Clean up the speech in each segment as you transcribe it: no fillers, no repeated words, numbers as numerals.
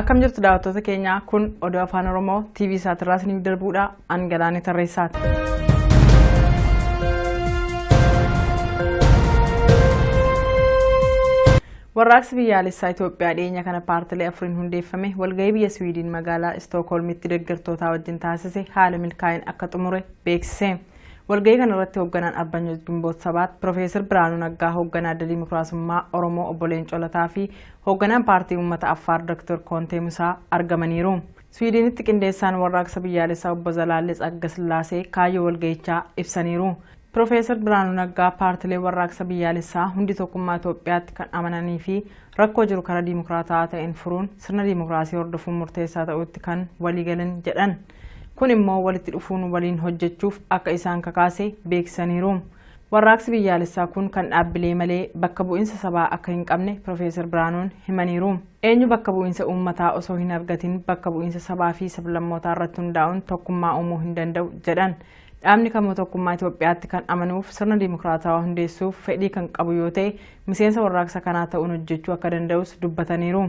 Akkam jirtu daawwattoota keenya kun Oduu Afaan Oromoo TV Saatirraa isiniif darbuudha. Angalaanii Tarreessaati. Warraaqsi biyyaalessaa Itoophiyaa dhiyeenya kana paartilee afuriin hundeeffame walgahii biyya Swiidin magaalaa Stookholmitti deeggartootaa wajjin taasise haala milkaa'in akka xumure beeksise. Walgahii kana irratti hoogganaan Arbanyoo Gimboot Sabaat Profeesar Biraanuu Naggaa hoogganaa adda Dimookiraasummaa Oromoo Obbo Leencoo Lataa fi hoogganaan paartii uummata Affaar Dr. Kontee Musaa argamaniiru. Swiidinitti qindeessaan warraaqsa biyyaalessaa Obbo Zalaallee Tsagga-Sillaasee kaayyoo walgahichaa ibsaniiru. Profeesar Biraanuu Naggaa paartilee warraaqsa biyyaalessaa hundi tokkummaa Itoophiyaatti kan amananii fi rakkoo jiru karaa diimokiraataa ta'een furuun sirna diimokiraasii hordofuun murteessaa ta'utti kan waliigalan jedhan. Kun immoo walitti dhufuun waliin hojjechuuf akka isaan kakaase beeksisaniiru. Warraaqsi biyyaalessaa kun kan dhaabbilee malee bakka bu'iinsa sabaa akka hin qabne Profeesar Biraanuun himaniiru. Eenyu bakka bu'iinsa uummataa osoo hin argatin bakka bu'iinsa sabaa fi sablammootaa irratti hundaa'uun tokkummaa uumuu hin danda'u jedhan. Dhaabni kamuu tokkummaa Itoophiyaatti kan amanuuf sirna diimokiraatawaa hundeessuuf fedhii kan qabu yoo ta'e miseensa warraaqsa kanaa ta'uun hojjechuu akka danda'us dubbataniiru.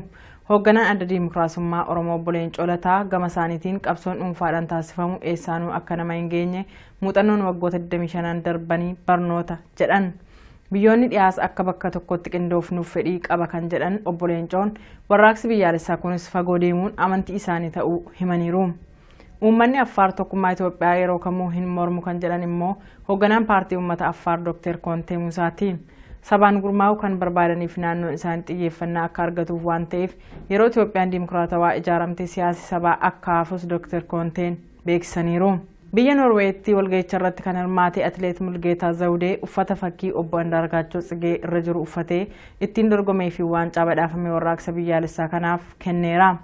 Hoogganaan adda Dimookiraasummaa Oromoo Obbo Leencoo Lataa gama isaaniitiin qabsoon dhuunfaadhaan taasifamu eessaanuu akka nama hin geenye muuxannoon waggoota 25 darbanii barnoota jedhan. Biyyoonni dhiyaas akka bakka tokkotti qindoofnuuf fedhii qaba kan jedhan Obbo Leencoon warraaqsi biyyaalessaa kunis fagoo deemuun amantii isaanii ta'uu himaniiru. Uummanni Affaar tokkummaa Itoophiyaa yeroo kamuu hin mormu kan jedhan immoo hoogganaan paartii uummata Affaar Dr. Kontee Musaati. Sabaan gurmaa'uu kan barbaadaniif naannoon isaanii xiyyeeffannaa akka argatuuf waan ta'eef yeroo Itoophiyaan diimokiraatawaa ijaaramte siyaasi sabaa akka hafus Dr. Konteen beeksisaniiru. Biyya Noorweetti walgahicha irratti kan hirmaate atileet Mulgeetaa Zawudee uffata fakkii Obbo Andaargaachoo Tsigee irra jiru uffatee ittiin dorgomee fi waancaa badhaafame warraaqsa biyyaalessaa kanaaf kenneera.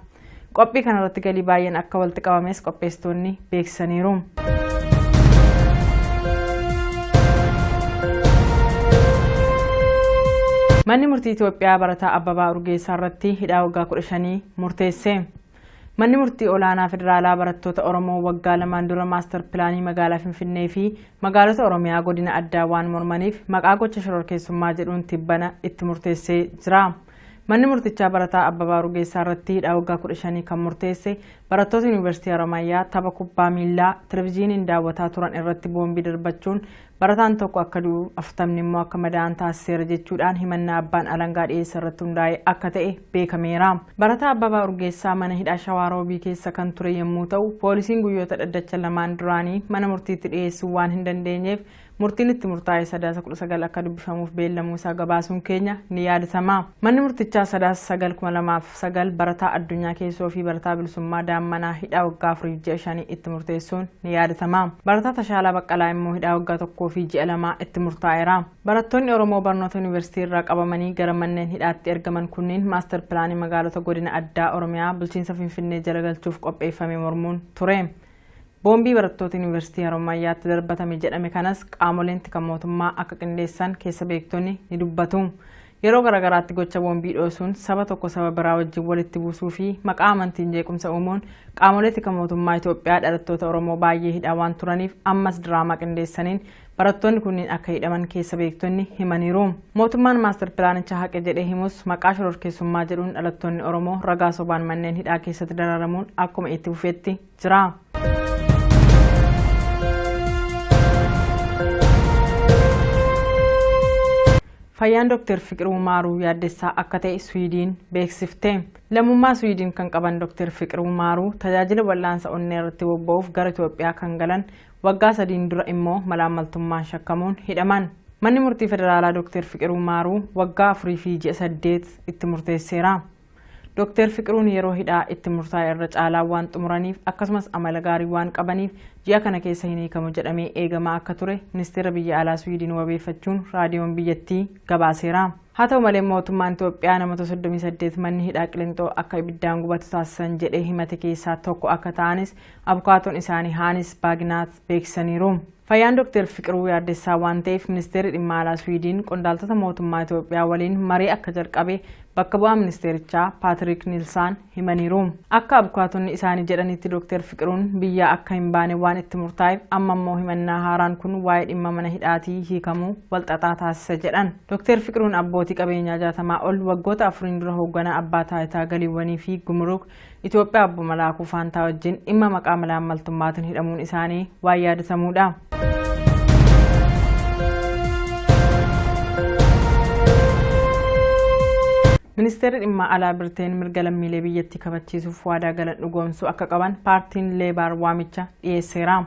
Qophii kanarratti galii baay'een akka walitti qabames qopheessitoonni beeksisaniiru. Manni murtii Itoophiyaa barataa Abbabaa Urgeessaa irratti hidhaa waggaa 15 murteesse. Manni murtii olaanaa federaalaa barattoota Oromoo waggaa 2 dura maastar pilaanii magaalaa Finfinnee fi magaalota Oromiyaa godina addaa waan mormaniif maqaa gocha shororkeessummaa jedhuun tibbana itti murteessee jira. Manni murtichaa barataa Abbabaa Urgeessaa irratti hidhaa waggaa 15 kan murteesse barattoota Yuunivarsiitii Harammayyaa tapha kubbaa miilaa televezyiiniin daawwataa turan irratti boombii darbachuun barataan tokko akka du'u 40 immoo akka madaa'an taasiseera jechuudhaan himannaa abbaan alangaa dhiyeessa irratti hundaa'e akka ta'e beekameera. Barataa Abbabaa Urgeessaa mana hidhaa Shawaa keessa kan ture yommuu ta'u poolisiin guyyoota dhaddacha lamaan duraanii mana murtiitti dhiyeessuu waan hin dandeenyeef murtiin itti murtaa'e Sadaasa 19 akka dubbifamuuf beellamuu isaa gabaasuun keenya ni yaadatama. Manni murtichaa Sadaasa 9 barataa Addunyaa Keessoo fi barataa Bilisummaa Daammanaa hidhaa waggaa 4.5 itti murteessuun ni yaadatama. Barataa Tashaalaa Baqqalaa immoo hidhaa waggaa 1.2 itti murtaa'eera. Barattoonni Oromoo barnoota Yuunivarsiitii irraa qabamanii gara manneen hidhaatti ergaman kunniin maastar pilaanii magaalota godina addaa Oromiyaa bulchiinsa Finfinnee jala galchuuf qopheeffame mormuun ture. Boombii barattoota Yuunivarsiitii Harammayyaatti darbatame jedhame kanas qaamoleen tika mootummaa akka qindeessan keessa beektonni ni dubbatu. Yeroo garagaraatti gocha boombii dhoosuun saba tokko saba biraa wajjin walitti buusuu fi maqaa amantiin jeequmsa uumuun qaamolee tika mootummaa Itoophiyaa dhalattoota Oromoo baay'ee hidhaa waan turaniif ammas diraamaa qindeessaniin barattoonni kunniin akka hidhaman keessa beektonni himaniiru. Mootummaan maastar pilaanicha haqe jedhee himus maqaa shororkeessummaa jedhuun dhalattoonni Oromoo ragaa sobaan manneen hidhaa keessatti dararamuun akkuma itti fufeetti jira. Fayyaan Dr. Fiqiruu Maaruu yaaddessaa akka ta'e Swiidin beeksifte. Lammummaa Swiidin kan qaban Dr. Fiqiruu Maaruu tajaajila wal'aansa onnee irratti bobba'uuf gara Itoophiyaa kan galan waggaa 3 dura immoo malaammaltummaan shakkamuun hidhaman. Manni murtii federaalaa Dr. Fiqiruu Maaruu waggaa 4 fi ji'a 8 itti murteesseera. Dr. Fiqiruun yeroo hidhaa itti murtaa'e irra caalaa waan xumuraniif akkasumas amala gaarii waan qabaniif ji'a kana keessa hin hiikamu jedhamee eegamaa akka ture ministeera biyya alaa Swiidin wabeeffachuun raadiyoon biyyattii gabaaseera. Haa ta'u malee mootummaan Itoophiyaa namoota 38 manni hidhaa Qilinxoo akka ibiddaan gubatu taasisan jedhee himate keessaa tokko akka ta'anis abukaatoon isaanii Haanis Baaginaat beeksisaniiru. Fayyaan Dr. Fiqiruu yaaddessaa waan ta'eef ministeerri dhimma alaa Swiidin qondaaltota mootummaa Itoophiyaa waliin marii akka jalqabe bakka bu'aa ministeerichaa Patrick Nilsaan himaniiru. Akka abukaatonni isaanii jedhanitti Dr. Fiqiruun biyya akka hin baane waan itti murtaa'eef amma immoo himannaa haaraan kun waa'ee dhimma mana hidhaatii hiikamuu walxaxaa taasisa jedhan. Dr. Fiqiruun abbootii qabeenyaa 60 ol waggoota 4 dura hoogganaa abbaa taayitaa galiiwwanii fi gumuruuk Itoophiyaa obbo Malaakuu Faantaa wajjin dhimma maqaa malaammaltummaatiin hidhamuun isaanii waan yaadatamuudha. Ministeerri dhimma alaa Birteen mirga lammiilee biyyattii kabachiisuuf waadaa galan dhugoomsuu akka qaban paartiin Leebaar waamicha dhiyeesseera.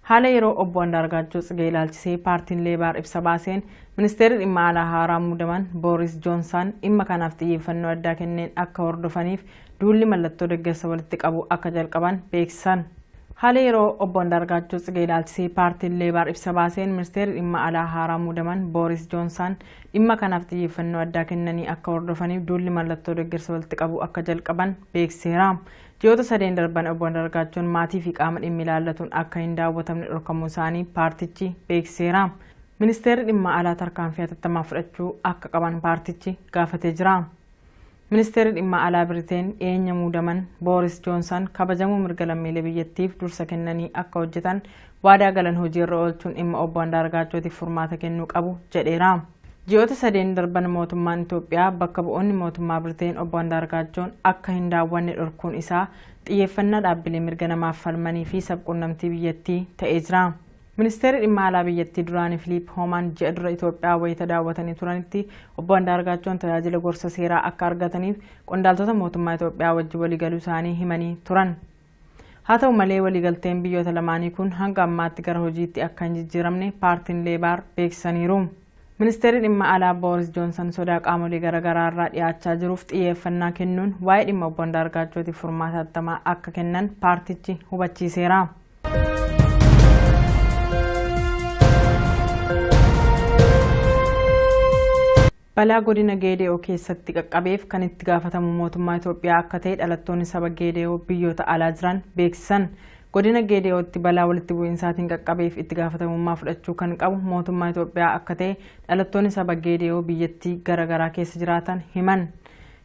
Haala yeroo obbo Andaargaachoo Tsigee ilaalchisee paartiin Leebaar ibsa baaseen ministeerri dhimma alaa haaraa muudaman Booris Joonsan dhimma kanaaf xiyyeeffannoo addaa kenneen akka hordofaniif duulli mallattoo deeggarsa walitti qabu akka jalqaban beeksisan. Haala yeroo obbo Andaargaachoo Tsigee ilaalchisee paartiin Leebaar ibsa baaseen ministeerri dhimma alaa haaraa muudaman Booris Joonsan dhimma kanaaf xiyyeeffannoo addaa kennanii akka hordofaniif duulli mallattoo deeggarsa walitti qabu akka jalqaban beeksiseera. Ji'oota 3 darban obbo Andaargaachoon maatii fi qaama dhimmi ilaallatuun akka hin daawwatamne dhorkamuu isaanii paartichi beeksiseera. Ministeerri dhimma alaa tarkaanfii hatattamaa fudhachuu akka qaban paartichi gaafatee jira. Ministeerri dhimma alaa Birteen dhiyeenya muudaman Booris Joonsan kabajamuu mirga lammiilee biyyattiif dursa kennanii akka hojjetan waadaa galan hojiirra oolchuun dhimma obbo Andaargaachootiif furmaata kennuu qabu jedheera. Ji'oota 3 darban mootummaan Itoophiyaa bakka bu'oonni mootummaa Birteen obbo Andaargaachoon akka hin daawwanne dhorkuun isaa xiyyeeffannaa dhaabbilee mirga namaaf falmanii fi sabquunnamtii biyyattii ta'ee jira. Ministeerri dhimma alaa biyyattii duraanii Filiip Hoomaan ji'a dura Itoophiyaa wayita daawwatanii turanitti obbo Andaargaachoon tajaajila gorsa seeraa akka argataniif qondaaltota mootummaa Itoophiyaa wajjin waliigaluu isaanii himanii turan. Haa ta'u malee waliigalteen biyyoota lamaanii kun hanga ammaatti gara hojiitti akka hin jijjiiramne paartiin Leebaar beeksisaniiru. Ministeerri dhimma alaa Booris Joonsan sodaa qaamolee garaagaraa irraa dhiyaachaa jiruuf xiyyeeffannaa kennuun waa'ee dhimma obbo Andaargaachootiif furmaata hatattamaa akka kennan paartichi hubachiiseera. Balaa godina Geediyoo keessatti qaqqabeef kan itti gaafatamu mootummaa Itoophiyaa akka ta'e dhalattoonni saba Geediyoo biyyoota alaa jiran beeksisan. Godina Geediyootti balaa walitti bu'iinsaatiin qaqqabeef itti gaafatamummaa fudhachuu kan qabu mootummaa Itoophiyaa akka ta'e dhalattoonni saba Geediyoo biyyattii garaagaraa keessa jiraatan himan.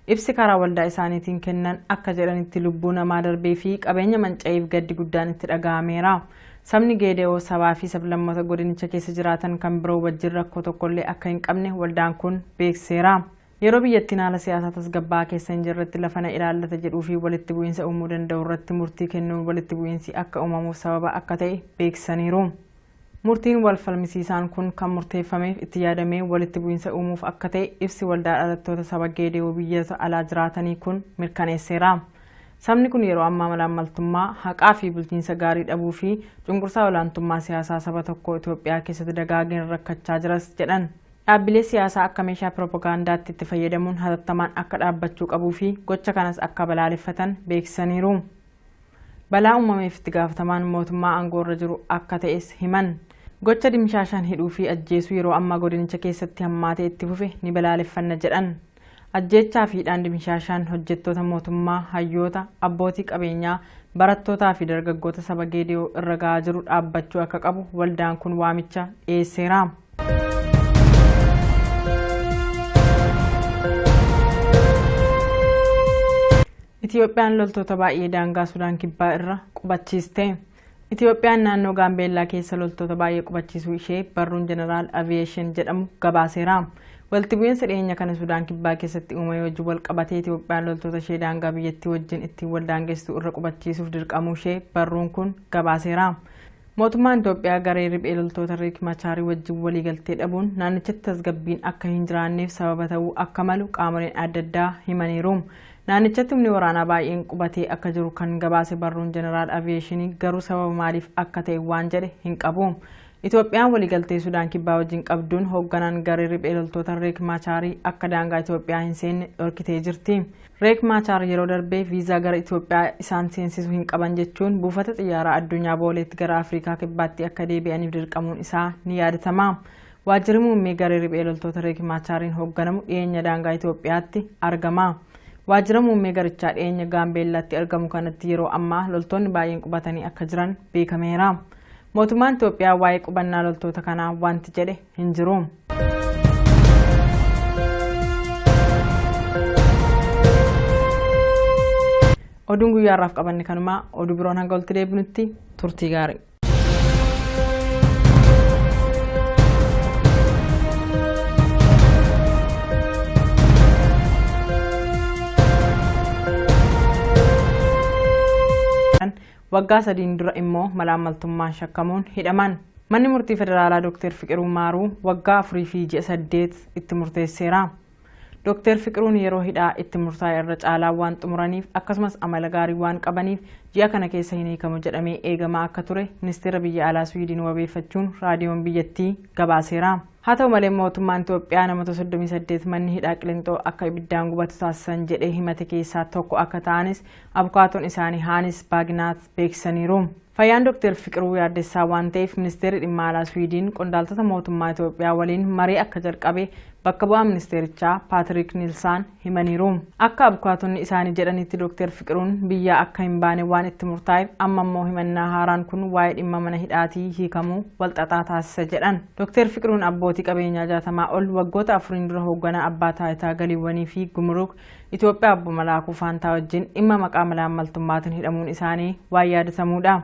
Ibsi karaa waldaa isaaniitiin kennan akka jedhanitti lubbuu namaa darbee fi qabeenya manca'eef gaddi guddaan itti dhaga'ameera. Sabni Geediyoo sabaa fi sablammoota godinicha keessa jiraatan kan biroo wajjin rakkoo tokkollee akka hin qabne waldaan kun beeksiseera. Yeroo biyyattiin haala siyaasaa tasgabbaa'aa keessa hin jirretti lafa na ilaallata jedhuu fi walitti bu'iinsa uumuu danda'u irratti murtii kennuun walitti bu'iinsi akka uumamuuf sababa akka ta'e beeksisaniiru. Murtiin wal falmisiisaan kun kan murteeffameef itti yaadamee walitti bu'iinsa uumuuf akka ta'e ibsi waldaa dhalattoota saba Geediyoo biyyoota alaa jiraatanii kun mirkaneesseera. Sabni kun yeroo ammaa malaammaltummaa haqaa fi bulchiinsa gaarii dhabuu fi cunqursaa olaantummaa siyaasaa saba tokkoo Itoophiyaa keessatti dagaageen rakkachaa jiras jedhan. Dhaabbilee siyaasaa akka meeshaa piroopagaandaatti itti fayyadamuun hatattamaan akka dhaabbachuu qabuu fi gocha kanas akka balaaleffatan beeksisaniiru. Balaa uumameef itti gaafatamaan mootummaa aangoorra jiru akka ta'es himan. Gocha dimshaashaan hidhuu fi ajjeesuu yeroo ammaa godinicha keessatti hammaatee itti fufe ni balaaleffanna jedhan. Ajjechaa fi hidhaan dimshaashaan hojjettoota mootummaa, hayyoota, abbootii qabeenyaa, barattootaa fi dargaggoota saba Geediyoo irra gahaa jiru dhaabbachuu akka qabu waldaan kun waamicha dhiyeesseera. Itiyoophiyaan loltoota baay'ee daangaa Sudaan kibbaa irra qubachiiste. Itiyoophiyaan naannoo Gaambeellaa keessa loltoota baay'ee qubachiisuu ishee barruun Jeneraal Aviyeeshin jedhamu gabaaseera. Walitti bu'iinsa dhiyeenya kana Sudaan kibbaa keessatti uumame wajjin wal qabatee Itiyoophiyaan loltoota ishee daangaa biyyattii wajjin ittiin wal daangessu irra qubachiisuuf dirqamuu ishee barruun kun gabaaseera. Mootummaan Itoophiyaa garee riphee loltoota Riek Machaarii wajjin waliigaltee dhabuun naannichatti tasgabbiin akka hin jiraanneef sababa ta'uu akka malu qaamoleen adda addaa himaniiru. Naannichatti humni waraanaa baay'een qubatee akka jiru kan gabaase barruun Jeneraal Aviyeeshinii garuu sababa maaliif akka ta'e waan jedhe hin qabu. Itoophiyaan waliigaltee Sudaan kibbaa wajjin qabduun hoogganaan garee riphee loltoota Riek Machaarii akka daangaa Itoophiyaa hin seenne dhorkitee jirti. Riek Machaar yeroo darbee viizaa gara Itoophiyaa isaan seensisuu hin qaban jechuun buufata xiyyaaraa addunyaa booleetti gara Afrikaa kibbaatti akka deebi'aniif dirqamuun isaa ni yaadatama. Waajjirri muummee garee riphee loltoota Riek Machaariin hoogganamu dhiyeenya daangaa Itoophiyaatti argama. Waajjira muummee garichaa dhiyeenya Gaambeellaatti argamu kanatti yeroo ammaa loltoonni baay'een qubatanii akka jiran beekameera. Mootummaan Itoophiyaa waa'ee qubannaa loltoota kanaa wanti jedhe hin jiru. Oduun guyyaarraaf qabanne kanuma oduu biroon hanga walitti deebinutti turtii gaarii. Waggaa sadiin dura immoo malaamaltummaan shakkamuun hidhaman. Manni murtii federaalaa Dr. Fiqiruu Maaruu waggaa 4 fi ji'a 8 itti murteesseera. Dr. Fiqiruun yeroo hidhaa itti murtaa'e irra caalaa waan xumuraniif akkasumas amala gaarii waan qabaniif ji'a kana keessa hin hiikamu jedhamee eegamaa akka ture ministeera biyya alaa Swiidin wabeeffachuun raadiyoon biyyattii gabaaseera. Haa ta'u malee mootummaan Itoophiyaa namoota 38 manni hidhaa Qilinxoo akka ibiddaan gubatu taasisan jedhee himate keessaa tokko akka ta'anis abukaatoon isaanii Haanis Baaginaat beeksisaniiru. Fayyaan Dr. Fiqiruu yaaddessaa waan ta'eef ministeerri dhimma alaa Swiidin qondaaltota mootummaa Itoophiyaa waliin marii akka jalqabe bakka bu'aa ministeerichaa Paatrik Niilsaan himaniiru. Akka abukaatonni isaanii jedhanitti Dr. Fiqiruun biyyaa akka hin baane waan itti murtaa'eef amma immoo himannaa haaraan kun waa'ee dhimma mana hidhaatii hiikamuu walxaxaa taasisa jedhan. Dr. Fiqiruun abbootii qabeenyaa 60 ol waggoota 4 dura hoogganaa abbaa taayitaa galiiwwanii fi gumruuk Itoophiyaa Obbo Malaakuu Faantaa wajjin dhimma maqaa malaamaltummaatiin hidhamuun isaanii waan yaadatamuudha.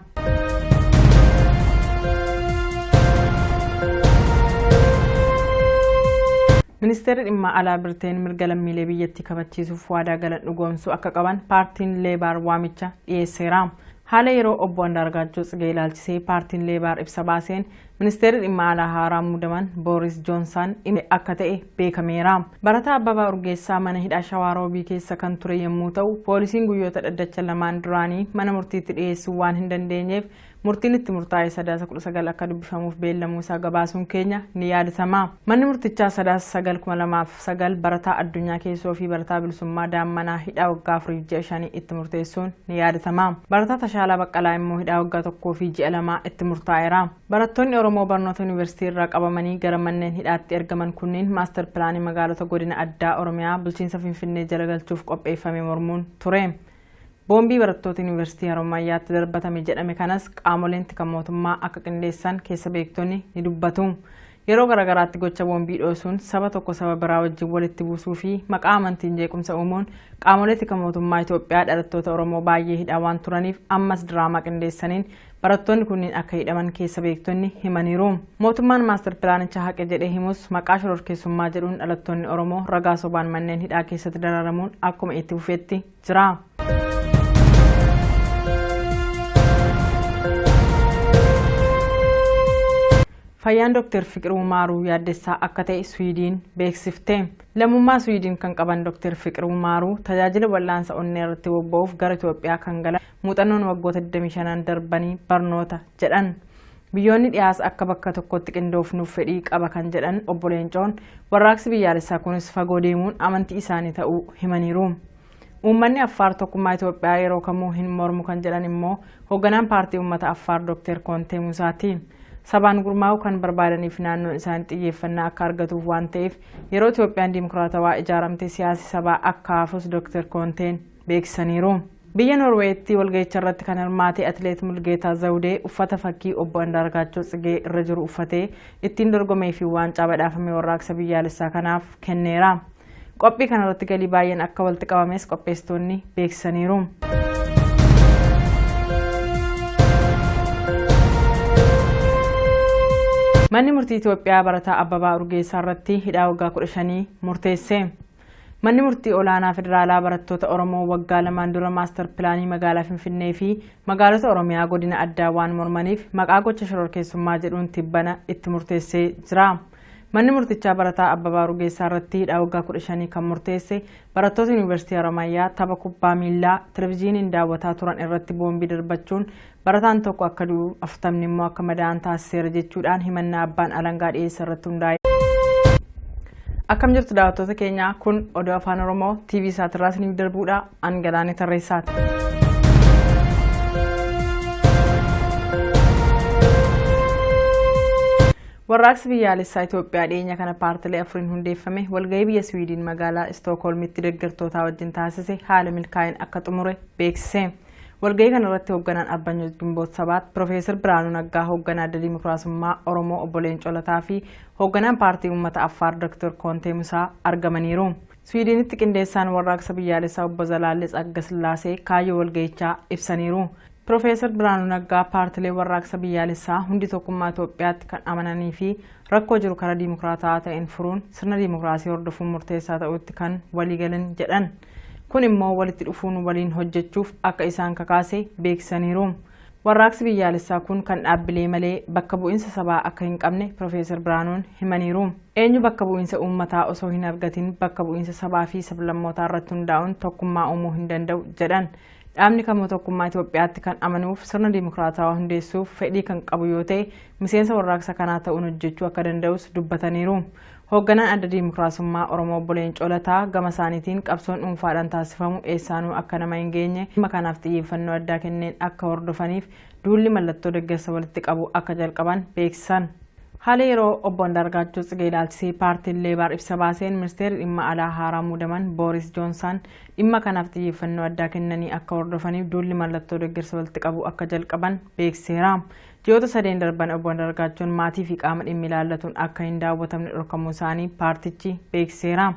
Ministeerri dhimma alaa Birteen mirga lammiilee biyyattii kabachiisuuf waadaa galan dhugoomsuu akka qaban paartiin Leebaar waamicha dhiyeesseera. Haala yeroo obbo Andaargaachoo Tsigee ilaalchisee paartiin Leebaar ibsa baaseen ministeerri dhimma alaa haaraan muudaman Booris Joonsan akka ta'e beekameera. Barataa Abbabaa Urgeessaa mana hidhaa Shawaaroobii keessa kan ture yommuu ta'u, poolisiin guyyoota dhaddacha lamaan duraanii mana murtiitti dhiyeessuu waan hin dandeenyeef murtiin itti murtaa'e Sadaasa 19 akka dubbifamuuf beellamuu isaa gabaasuun keenya ni yaadatama. Manni murtichaa Sadaasa 9 barataa addunyaa keessoo fi barataa bilisummaa daammanaa hidhaa waggaa 4 fi ji'a 5 itti murteessuun ni yaadatama. Barataa Tashaalaa Baqqalaa immoo hidhaa waggaa 1 fi ji'a 2 itti murtaa'eera. Barattoonni Oromoo barnoota yuunivarsiitii irraa qabamanii gara manneen hidhaatti ergaman kunniin maastar pilaanii magaalota godina addaa Oromiyaa bulchiinsa Finfinnee jala galchuuf qopheeffame mormuun ture. Boombii barattoota yuunivarsiitii Harommayyaatti darbatame jedhame kanas qaamoleen tika mootummaa akka qindeessan keessa beektonni ni dubbatu. Yeroo garagaraatti gocha boombii dhoosuun saba tokko saba biraa wajjin walitti buusuu fi maqaa amantiin jeequmsa uumuun qaamolee tika mootummaa Itoophiyaa dhalattoota Oromoo baay'ee hidhaa waan turaniif ammas diraamaa qindeessaniin barattoonni kunniin akka hidhaman keessa beektonni himaniiru. Mootummaan maastar pilaanicha haqe jedhee himus maqaa shororkeessummaa jedhuun dhalattoonni Oromoo ragaa sobaan manneen hidhaa keessatti dararamuun akkuma itti fufeetti jira. Fayyaan Dr. Fiqiruu Maaruu yaaddessaa akka ta'e Swiidin beeksifte. Lammummaa Swiidin kan qaban Dr. Fiqiruu Maaruu tajaajila wal'aansa onnee irratti bobba'uuf gara Itoophiyaa kan galan muuxannoon waggoota 25 darbanii barnoota jedhan. Biyyoonni dhiyaas akka bakka tokkotti qindoofnuuf fedhii qaba kan jedhan obbo Leencoon warraaqsi biyyaalessaa kunis fagoo deemuun amantii isaanii ta'uu himaniiru. Uummanni Affaar tokkummaa Itoophiyaa yeroo kamuu hin mormu kan jedhan immoo hoogganaan paartii uummata Affaar Dr. Kontee Musaati. Sabaan gurmaa'uu kan barbaadaniif naannoon isaanii xiyyeeffannaa akka argatuuf waan ta'eef yeroo Itoophiyaan dimokiraatawaa ijaaramtee siyaasi sabaa akka hafus Dr. Konteen beeksisaniiru. Biyya Norweetti walga'icha irratti kan hirmaate atileet Mulgeetaa Zawudee uffata fakkii obbo Andaargaachoo Tsigee irra jiru uffatee ittiin dorgomee fi waancaa badhaafame warraaqsa biyyaalessaa kanaaf kenneera. Qophii kanarratti galii baay'een akka walitti qabames qopheessitoonni beeksisaniiru. Manni murtii Itoophiyaa barataa Abbabaa Urgeessaa irratti hidhaa waggaa 15 murteesse. Manni murtii olaanaa federaalaa barattoota Oromoo waggaa 2 dura maastar pilaanii magaalaa Finfinnee fi magaalota Oromiyaa godina addaa waan mormaniif maqaa gocha shororkeessummaa jedhuun tibbana itti murteessee jira. Manni murtichaa barataa Abbabaa Urgeessaa irratti hidhaa waggaa 15 kan murteesse barattoota yuunivarsiitii Harommayyaa tapha kubbaa miilaa televezyiiniin daawwataa turan irratti boombii darbachuun barataan tokko akka du'u 40 immoo akka madaa'an taasiseera jechuudhaan himannaa abbaan alangaa dhiyeesse irratti hundaa'e. Akkam jirtu daawwattoota keenya kun oduu afaan Oromoo TV isaatirraa isiniif darbuudha. An Galaanee Tarreessaati. Warraaqsi biyyaalessaa Itoophiyaa dhiyeenya kana paartilee afuriin hundeeffame walgahii biyya Swiidin magaalaa Stookholmitti deeggartootaa wajjin taasise haala milkaa'in akka xumure beeksise. Walgahii kana irratti hoogganaan Arbanyooch Gimboot Sabaat Profeesar Biraanuu Naggaa hoogganaa adda Dimokiraasummaa Oromoo obbo Leencoo Lataa fi hoogganaan paartii uummata Affaar Dr. Kontee Musaa argamaniiru. Swiidinitti qindeessaan warraaqsa biyyaalessaa obbo Zalaalech Agasillaasee kaayyoo walgahichaa ibsaniiru. Profeesar Biraanuu Naggaa paartilee warraaqsa biyyaalessaa hundi tokkummaa Itoophiyaatti kan amananii fi rakkoo jiru karaa diimokiraataa ta'een furuun sirna diimokiraasii hordofuun murteessaa ta'utti kan waliigalan jedhan. Kun immoo walitti dhufuun waliin hojjechuuf akka isaan kakaase beeksisaniiru. Warraaqsi biyyaalessaa kun kan dhaabbilee malee bakka bu'iinsa sabaa akka hin qabne Profeesar Biraanuun himaniiru. Eenyu bakka bu'iinsa uummataa osoo hin argatin bakka bu'iinsa sabaa fi sablammootaa irratti hundaa'uun tokkummaa uumuu hin danda'u jedhan. Dhaabni kamuu tokkummaa Itoophiyaatti kan amanuuf sirna diimokiraatawaa hundeessuuf fedhii kan qabu yoo ta'e miseensa warraaqsa kanaa ta'uun hojjechuu akka danda'us dubbataniiru. Hoogganaan adda diimokiraasummaa Oromoo Obbo Leencoo Lataa gama isaaniitiin qabsoon dhuunfaadhaan taasifamu eessaanuu akka nama hin geenye dhimma kanaaf xiyyeeffannoo addaa kenneen akka hordofaniif duulli mallattoo deeggarsa walitti qabu akka jalqaban beeksisan. Haala yeroo obbo Andaargaachoo Tsigee ilaalchisee paartiin Leebaar ibsa baaseen ministeerri dhimma alaa haaraa muudaman Booris Joonsan dhimma kanaaf xiyyeeffannoo addaa kennanii akka hordofaniif duulli mallattoo deeggarsa walitti qabu akka jalqaban beeksiseera. Ji'oota 3 darban obbo Andaargaachoon maatii fi qaama dhimmi ilaallatuun akka hin daawwatamne dhorkamuu isaanii paartichi beeksiseera.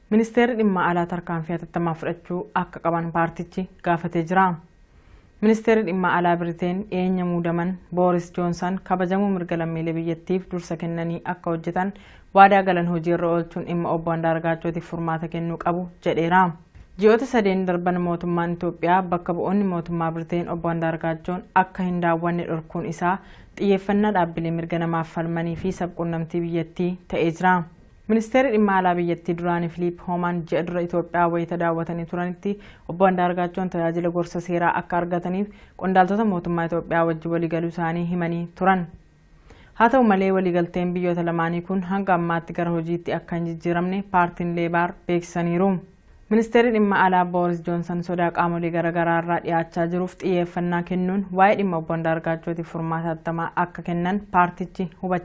Ministeerri dhimma alaa tarkaanfii hatattamaa fudhachuu akka qaban paartichi gaafatee jira. Ministeerri dhimma alaa Biriteen dhiyeenya muudaman Booris Joonsan kabajamuu mirga lammiilee biyyattiif dursa kennanii akka hojjetan waadaa galan hojiirra oolchuun dhimma obbo Andaargaachootiif furmaata kennuu qabu jedheera. Ji'oota 3 darban mootummaan Itoophiyaa bakka bu'oonni mootummaa Biriteen obbo Andaargaachoon akka hin daawwanne dhorkuun isaa xiyyeeffannaa dhaabbilee mirga namaaf falmanii fi sabquunnamtii biyyattii ta'ee jira. Ministeerri dhimma alaa biyyattii duraanii Filiip Hoomaan ji'a dura Itoophiyaa wayita daawwatanii turanitti obbo Andaargaachoon tajaajila gorsa seeraa akka argataniif qondaaltota mootummaa Itoophiyaa wajjin waliigaluu isaanii himanii turan. Haa ta'u malee waliigalteen biyyoota lamaanii kun hanga ammaatti gara hojiitti akka hin jijjiiramne paartiin Leebaar beeksisaniiru. Ministeerri dhimma alaa Booris Joonsan sodaa qaamolee garaagaraa irraa dhiyaachaa jiruuf xiyyeeffannaa kennuun waa'ee dhimma obbo Andaargaachootiif furmaata hatattamaa akka kennan paartichi hubachiise.